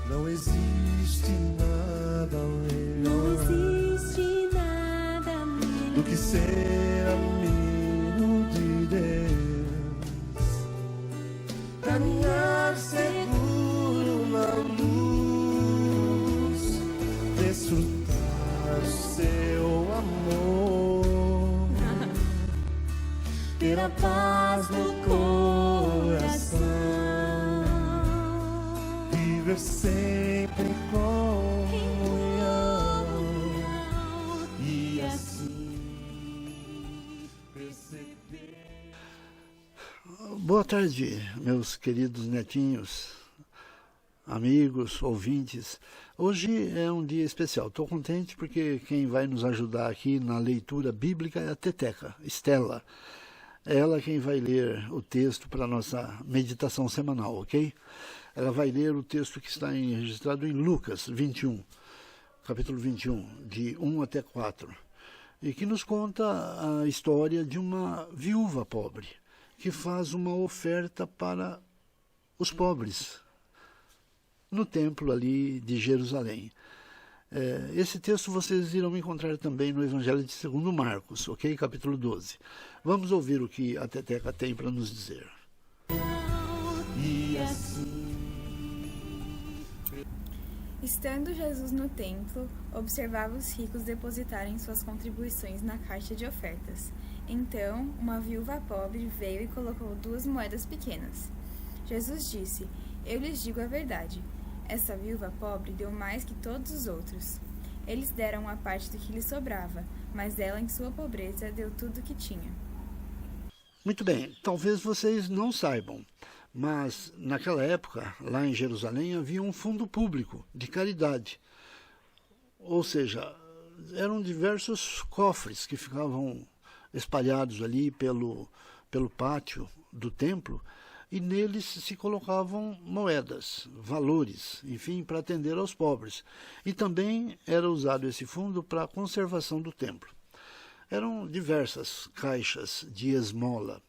Não existe nada melhor do que ser amigo de Deus, caminhar seguro na luz, desfrutar o seu amor, ter a paz no coração, viver sempre com comunhão e assim perceber. Boa tarde, meus queridos netinhos, amigos, ouvintes. Hoje é um dia especial. Estou contente porque quem vai nos ajudar aqui na leitura bíblica é a Teteca, Estela. É ela quem vai ler o texto para a nossa meditação semanal, ok? Ela vai ler o texto que está registrado em Lucas 21, capítulo 21, de 1 até 4, e que nos conta a história de uma viúva pobre, que faz uma oferta para os pobres, no templo ali de Jerusalém. Esse texto vocês irão encontrar também no Evangelho de segundo Marcos, ok? Capítulo 12. Vamos ouvir o que a Teteca tem para nos dizer. E assim, estando Jesus no templo, observava os ricos depositarem suas contribuições na caixa de ofertas. Então, uma viúva pobre veio e colocou 2 moedas pequenas. Jesus disse: "Eu lhes digo a verdade. Essa viúva pobre deu mais que todos os outros. Eles deram a parte do que lhe sobrava, mas ela, em sua pobreza, deu tudo o que tinha." Muito bem, talvez vocês não saibam, mas naquela época, lá em Jerusalém, havia um fundo público de caridade. Ou seja, eram diversos cofres que ficavam espalhados ali pelo pátio do templo, e neles se colocavam moedas, valores, enfim, para atender aos pobres. E também era usado esse fundo para a conservação do templo. Eram diversas caixas de esmola,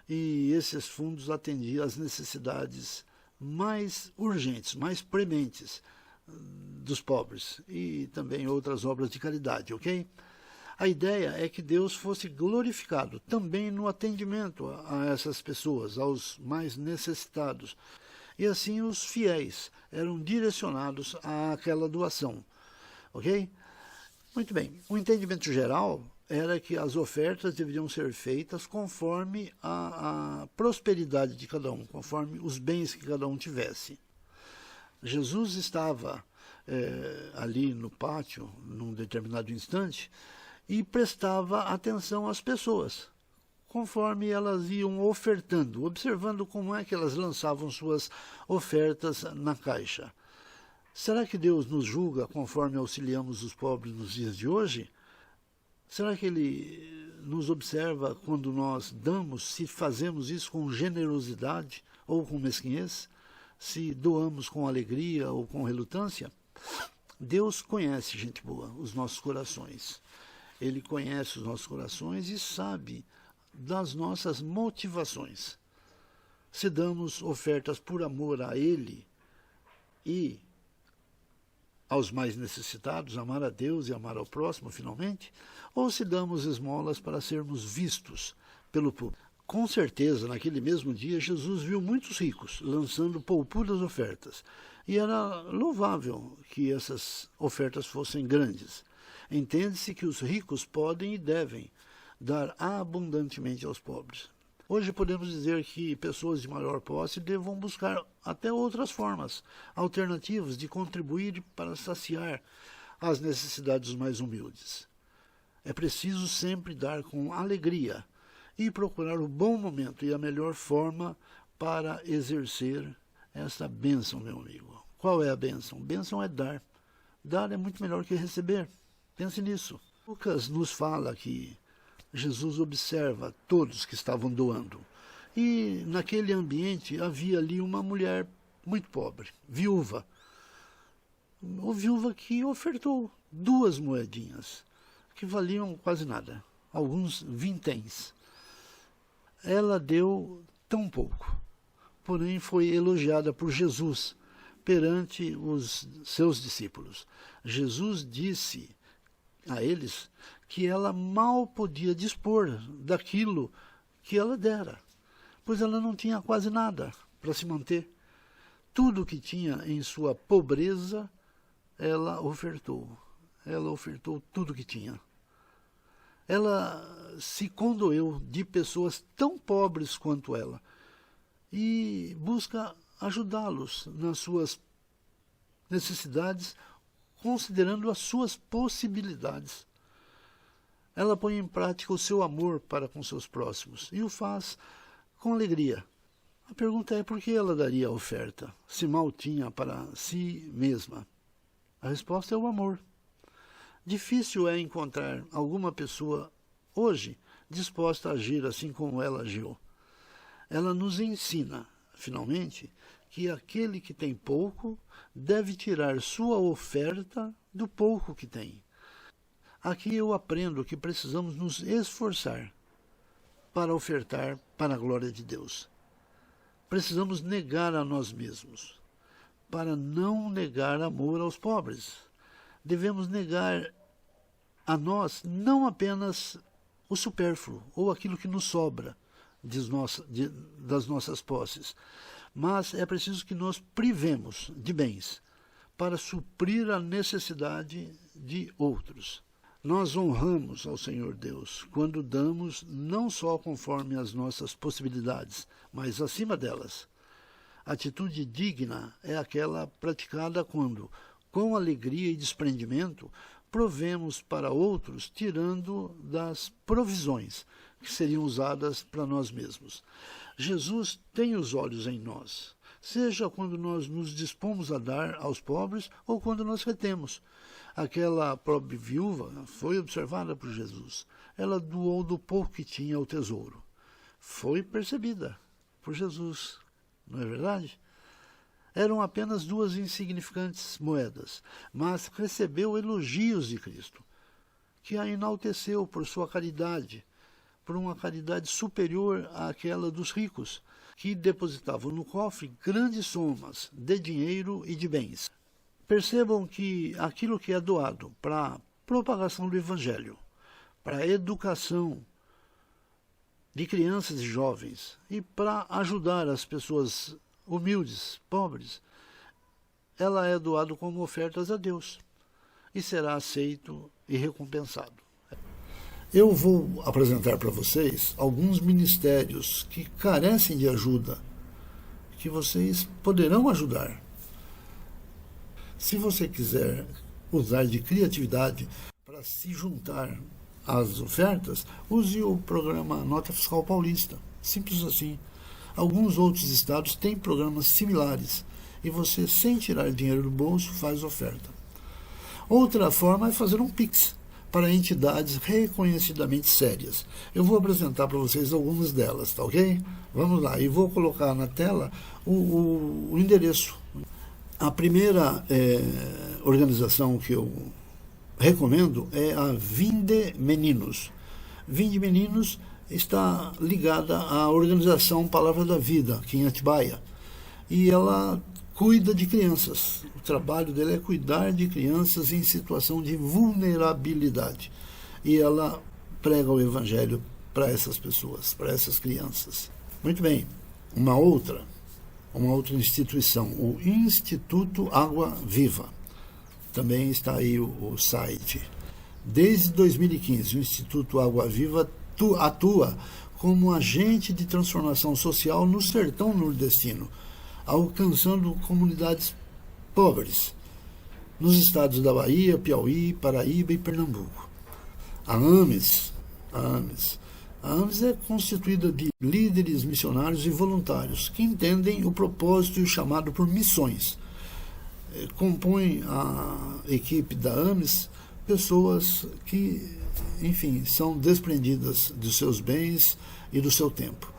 e esses fundos atendiam às necessidades mais urgentes, mais prementes dos pobres, e também outras obras de caridade, ok? A ideia é que Deus fosse glorificado também no atendimento a essas pessoas, aos mais necessitados. E assim os fiéis eram direcionados àquela doação. Ok? Muito bem. O entendimento geral era que as ofertas deveriam ser feitas conforme a prosperidade de cada um, conforme os bens que cada um tivesse. Jesus estava ali no pátio, num determinado instante, e prestava atenção às pessoas, conforme elas iam ofertando, observando como é que elas lançavam suas ofertas na caixa. Será que Deus nos julga conforme auxiliamos os pobres nos dias de hoje? Será que Ele nos observa quando nós damos, se fazemos isso com generosidade ou com mesquinhez? Se doamos com alegria ou com relutância? Deus conhece, gente boa, os nossos corações. Ele conhece os nossos corações e sabe das nossas motivações. Se damos ofertas por amor a Ele e aos mais necessitados, amar a Deus e amar ao próximo, finalmente, ou se damos esmolas para sermos vistos pelo público. Com certeza, naquele mesmo dia, Jesus viu muitos ricos lançando poupudas ofertas, e era louvável que essas ofertas fossem grandes. Entende-se que os ricos podem e devem dar abundantemente aos pobres. Hoje podemos dizer que pessoas de maior posse devam buscar até outras formas, alternativas de contribuir para saciar as necessidades dos mais humildes. É preciso sempre dar com alegria e procurar o bom momento e a melhor forma para exercer essa bênção, meu amigo. Qual é a bênção? Bênção é dar. Dar é muito melhor que receber. Pense nisso. Lucas nos fala que Jesus observa todos que estavam doando. E naquele ambiente havia ali uma mulher muito pobre, viúva. Uma viúva que ofertou 2 moedinhas, que valiam quase nada, alguns vinténs. Ela deu tão pouco, porém foi elogiada por Jesus perante os seus discípulos. Jesus disse a eles que ela mal podia dispor daquilo que ela dera, pois ela não tinha quase nada para se manter. Tudo que tinha em sua pobreza, ela ofertou. Ela ofertou tudo que tinha. Ela se condoeu de pessoas tão pobres quanto ela e busca ajudá-los nas suas necessidades, considerando as suas possibilidades. Ela põe em prática o seu amor para com seus próximos e o faz com alegria. A pergunta é por que ela daria a oferta, se mal tinha para si mesma? A resposta é o amor. Difícil é encontrar alguma pessoa hoje disposta a agir assim como ela agiu. Ela nos ensina, finalmente, que aquele que tem pouco deve tirar sua oferta do pouco que tem. Aqui eu aprendo que precisamos nos esforçar para ofertar para a glória de Deus. Precisamos negar a nós mesmos, para não negar amor aos pobres. Devemos negar a nós não apenas o supérfluo, ou aquilo que nos sobra das nossas posses, mas é preciso que nos privemos de bens para suprir a necessidade de outros. Nós honramos ao Senhor Deus quando damos não só conforme as nossas possibilidades, mas acima delas. A atitude digna é aquela praticada quando, com alegria e desprendimento, provemos para outros, tirando das provisões que seriam usadas para nós mesmos. Jesus tem os olhos em nós, seja quando nós nos dispomos a dar aos pobres ou quando nós retemos. Aquela pobre viúva foi observada por Jesus. Ela doou do pouco que tinha ao tesouro. Foi percebida por Jesus, não é verdade? Eram apenas 2 insignificantes moedas, mas recebeu elogios de Cristo, que a enalteceu por sua caridade, por uma caridade superior àquela dos ricos, que depositavam no cofre grandes somas de dinheiro e de bens. Percebam que aquilo que é doado para a propagação do Evangelho, para a educação de crianças e jovens e para ajudar as pessoas humildes, pobres, ela é doado como ofertas a Deus e será aceito e recompensado. Eu vou apresentar para vocês alguns ministérios que carecem de ajuda, que vocês poderão ajudar. Se você quiser usar de criatividade para se juntar às ofertas, use o programa Nota Fiscal Paulista. Simples assim. Alguns outros estados têm programas similares e você, sem tirar dinheiro do bolso, faz oferta. Outra forma é fazer um Pix para entidades reconhecidamente sérias. Eu vou apresentar para vocês algumas delas, tá ok? Vamos lá, e vou colocar na tela o endereço. A primeira organização que eu recomendo é a Vinde Meninos. Vinde Meninos está ligada à organização Palavra da Vida, aqui em Atibaia. E ela cuida de crianças. O trabalho dela é cuidar de crianças em situação de vulnerabilidade. E ela prega o Evangelho para essas pessoas, para essas crianças. Muito bem. Uma outra instituição, o Instituto Água Viva. Também está aí o site. Desde 2015, o Instituto Água Viva atua como agente de transformação social no sertão nordestino, alcançando comunidades pobres nos estados da Bahia, Piauí, Paraíba e Pernambuco. A AMES é constituída de líderes missionários e voluntários que entendem o propósito e o chamado por missões. Compõe a equipe da AMES pessoas que, enfim, são desprendidas dos seus bens e do seu tempo.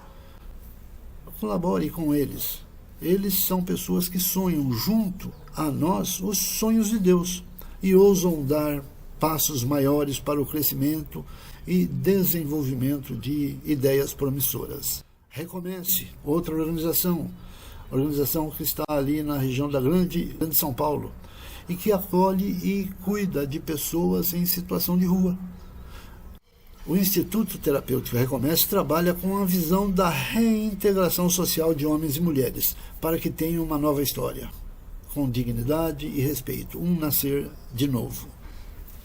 Colabore com eles. Eles são pessoas que sonham junto a nós os sonhos de Deus e ousam dar passos maiores para o crescimento e desenvolvimento de ideias promissoras. Recomece outra organização, organização que está ali na região da Grande São Paulo, e que acolhe e cuida de pessoas em situação de rua. O Instituto Terapêutico Recomeço trabalha com a visão da reintegração social de homens e mulheres, para que tenham uma nova história, com dignidade e respeito, um nascer de novo.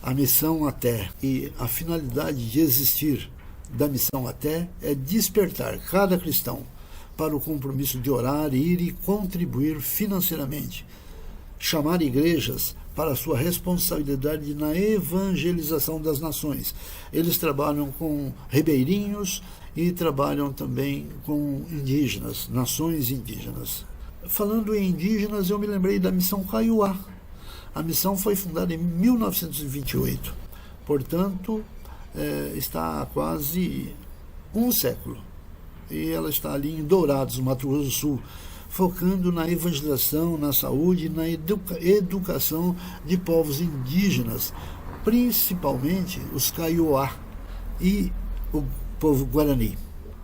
A missão até e a finalidade de existir da missão até é despertar cada cristão para o compromisso de orar, ir e contribuir financeiramente, chamar igrejas para a sua responsabilidade na evangelização das nações. Eles trabalham com ribeirinhos e trabalham também com indígenas, nações indígenas. Falando em indígenas, eu me lembrei da Missão Kaiowá. A missão foi fundada em 1928, portanto, está há quase um século. E ela está ali em Dourados, no Mato Grosso do Sul, focando na evangelização, na saúde e na educação de povos indígenas, principalmente os Kaiowá e o povo Guarani.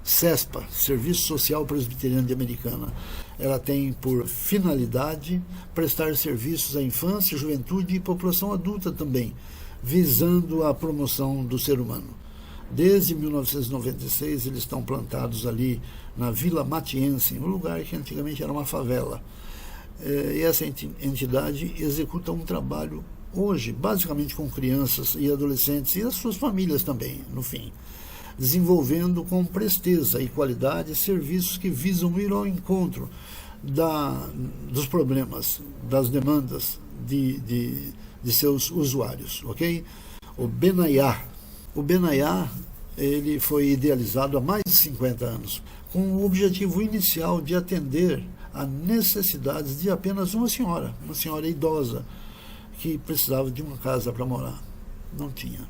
SESPA, Serviço Social Presbiteriano de Americana. Ela tem por finalidade prestar serviços à infância, juventude e população adulta também, visando a promoção do ser humano. Desde 1996, eles estão plantados ali na Vila Matiense, um lugar que antigamente era uma favela. E essa entidade executa um trabalho hoje, basicamente com crianças e adolescentes e as suas famílias também, no fim, desenvolvendo com presteza e qualidade serviços que visam ir ao encontro dos problemas, das demandas de seus usuários, ok? O Benaiá, ele foi idealizado há mais de 50 anos, com o objetivo inicial de atender a necessidades de apenas uma senhora idosa, que precisava de uma casa para morar. Não tinha.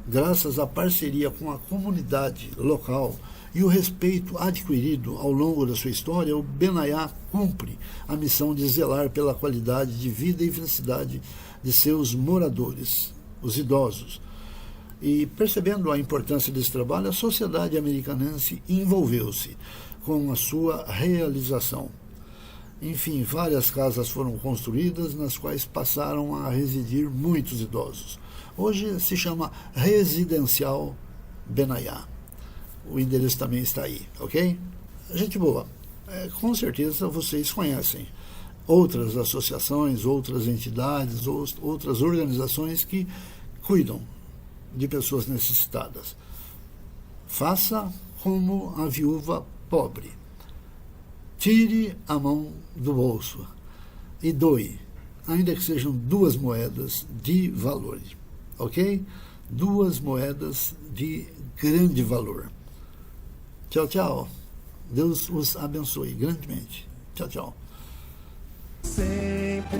Graças à parceria com a comunidade local e o respeito adquirido ao longo da sua história, o Benaiá cumpre a missão de zelar pela qualidade de vida e felicidade de seus moradores, os idosos. E percebendo a importância desse trabalho, a sociedade americanense envolveu-se com a sua realização. Enfim, várias casas foram construídas, nas quais passaram a residir muitos idosos. Hoje se chama Residencial Benaiá. O endereço também está aí, ok? Gente boa, com certeza vocês conhecem outras associações, outras entidades, outras organizações que cuidam de pessoas necessitadas. Faça como a viúva pobre. Tire a mão do bolso e doe, ainda que sejam 2 moedas de valor, ok? 2 moedas de grande valor. Tchau, tchau. Deus os abençoe grandemente. Tchau, tchau. Sempre